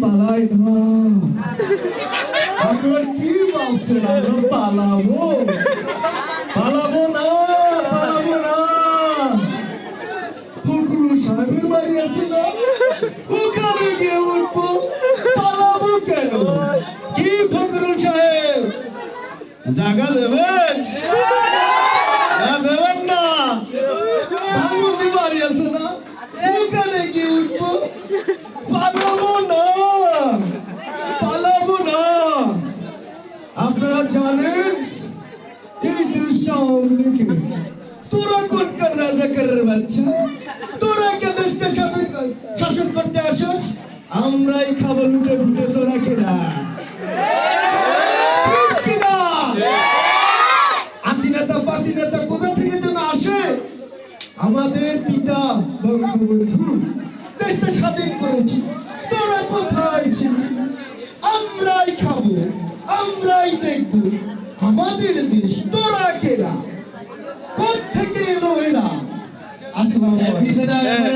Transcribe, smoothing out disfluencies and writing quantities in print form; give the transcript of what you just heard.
পালাই না। আপনারা কি ভাবছেন আমরা পালাবো? পালাবো না, পালাবো না। ফখরুল সাহেবের বাড়ি আছে না, ওখানে গিয়ে উঠবো। পালাবো কেন? কি ফখরুল সাহেব জায়গা দেবেন না দেবেন না? ভাঙুতি বাড়ি আছে না, ওখানে গিয়ে উঠবো। পালাবো না, পালাবো না। আপনারা জানেন এই দেশটা আওয়ামী লীগের। তোরা কোনকার রাজাকারের বাচ্চা? তোরা কে দেশটা শাসন করতে আসো? আমরাই খাবো লুটে লুটে, তোরা কেনা আতি নেতা পাতি নেতা কোথা থেকে যেন আসে। আমাদের পিতা বঙ্গবন্ধু দেশটা স্বাধীন করেছি, তোরা কোথায় ছিলি? আমরাই খাবো, আমরাই দেখবো আমাদের দেশ। তোরা কেনা কোথা থেকে এলো এরা? আসসালামু আলাইকুম।